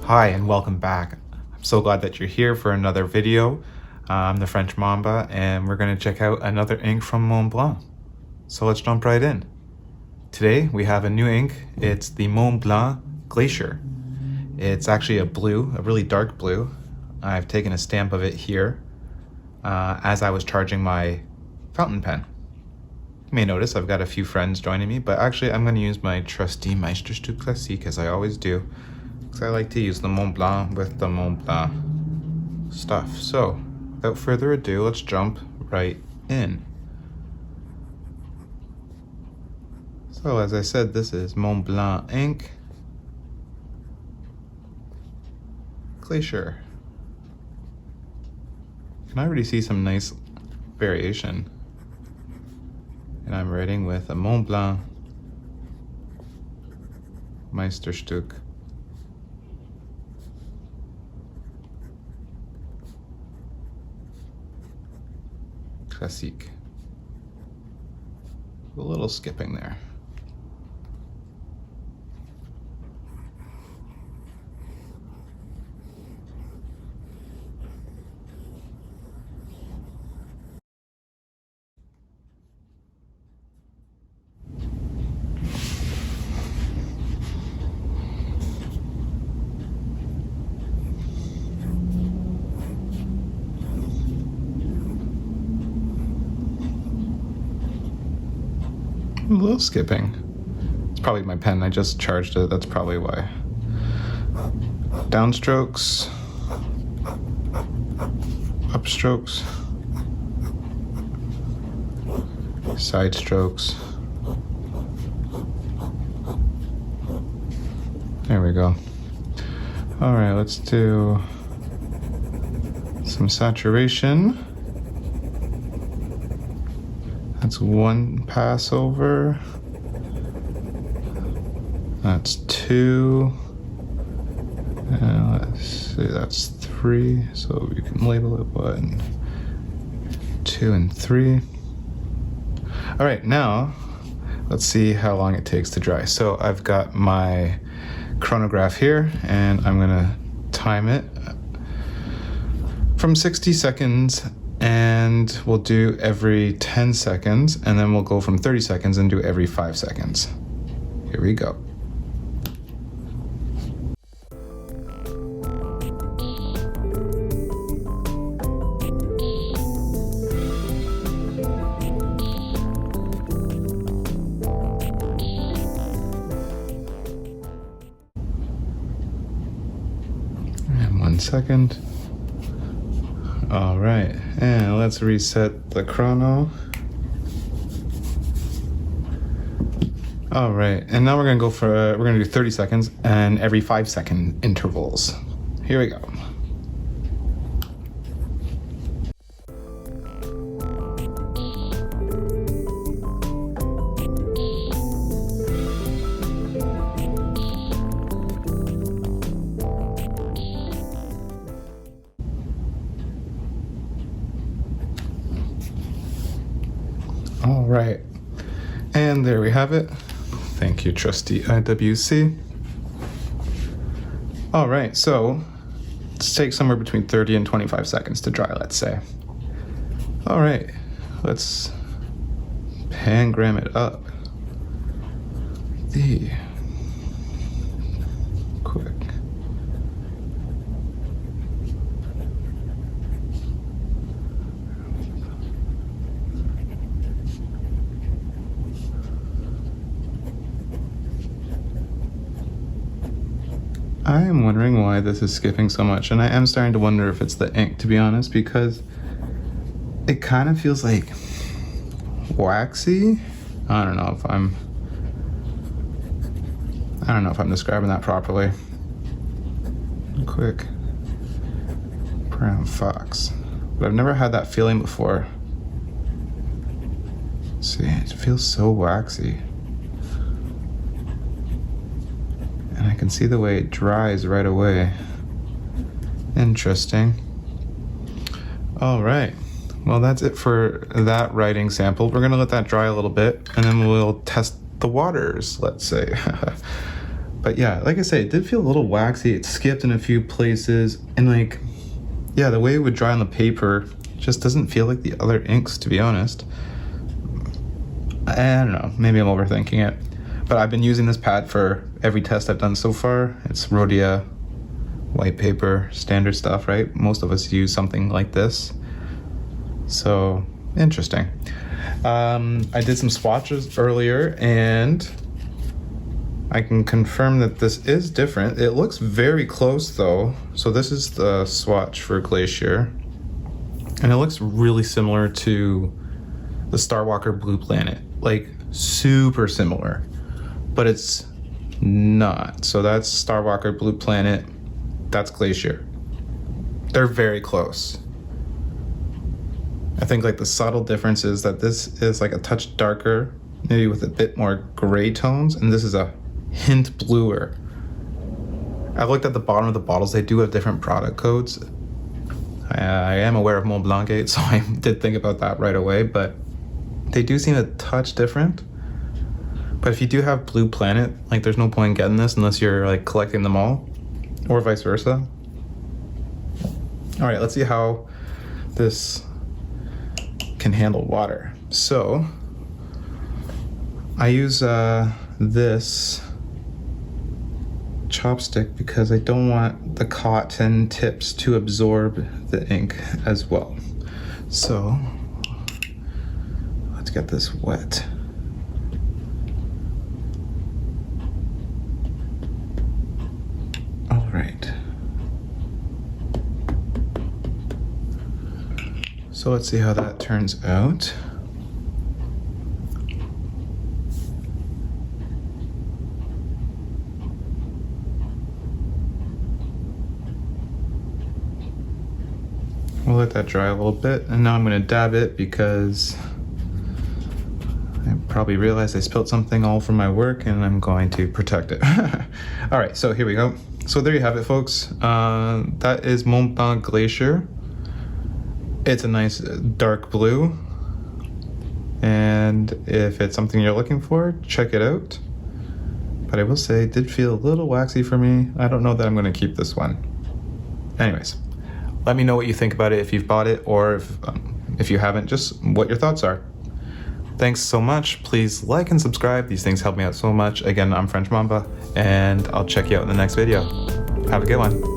Hi and welcome back. I'm so glad that you're here for another video. I'm the French Mamba and we're going to check out another ink from Montblanc. So let's jump right in. Today we have a new ink. It's the Montblanc Glacier. It's actually a blue, a really dark blue. I've taken a stamp of it here as I was charging my fountain pen. You may notice I've got a few friends joining me, but actually I'm going to use my trusty Meisterstück Classique as I always do. I like to use the Montblanc with the Montblanc stuff. So, without further ado, let's jump right in. So, as I said, this is Montblanc ink. Glacier. You can already see some nice variation. And I'm writing with a Montblanc Meisterstück. Classique. A little skipping there. A little skipping. It's probably my pen, I just charged it, that's probably why. Downstrokes, upstrokes, side strokes. There we go. All right, let's do some saturation. That's one pass over. That's two. And let's see, that's three. So you can label it 1, 2, and 3. All right, now let's see how long it takes to dry. So I've got my chronograph here and I'm gonna time it from 60 seconds. And we'll do every 10 seconds, and then we'll go from 30 seconds and do every 5 seconds. Here we go. And 1 second. All right, and let's reset the chrono. All right, and now we're gonna go for, we're gonna do 30 seconds and every 5-second intervals. Here we go. All right, and there we have it. Thank you, trusty IWC. All right, so let's take somewhere between 30 and 25 seconds to dry, let's say. All right, let's pangram it up. Quick. I am wondering why this is skipping so much, and I am starting to wonder if it's the ink, to be honest, because it kind of feels like waxy. I don't know if I'm describing that properly. Quick brown fox, but I've never had that feeling before. See, it feels so waxy. And I can see the way it dries right away. Interesting. All right, well that's it for that writing sample. We're gonna let that dry a little bit and then we'll test the waters, let's say. But yeah, like I say, it did feel a little waxy. It skipped in a few places, and like, yeah, the way it would dry on the paper just doesn't feel like the other inks, to be honest. I don't know, maybe I'm overthinking it. But I've been using this pad for every test I've done so far. It's Rhodia, white paper, standard stuff, right? Most of us use something like this. So, interesting. I did some swatches earlier, and I can confirm that this is different. It looks very close though. So this is the swatch for Glacier, and it looks really similar to the Starwalker Blue Planet, like super similar, but it's not. So that's Starwalker Blue Planet, that's Glacier. They're very close. I think like the subtle difference is that this is like a touch darker, maybe with a bit more gray tones, and this is a hint bluer. I looked at the bottom of the bottles. They do have different product codes. I am aware of Montblanc, so I did think about that right away, but they do seem a touch different. But if you do have Blue Planet, like there's no point in getting this unless you're like collecting them all, or vice versa. All right, let's see how this can handle water. So I use this chopstick because I don't want the cotton tips to absorb the ink as well. So let's get this wet. All right. So let's see how that turns out. We'll let that dry a little bit, and now I'm going to dab it because I probably realized I spilled something all from my work, and I'm going to protect it. All right, so here we go. So there you have it, folks. That is Montblanc Glacier. It's a nice dark blue, and if it's something you're looking for, check it out. But I will say it did feel a little waxy for me. I don't know that I'm going to keep this one. Anyways, let me know what you think about it, if you've bought it, or if you haven't, just what your thoughts are. Thanks so much. Please like and subscribe. These things help me out so much. Again, I'm French Mamba, and I'll check you out in the next video. Have a good one.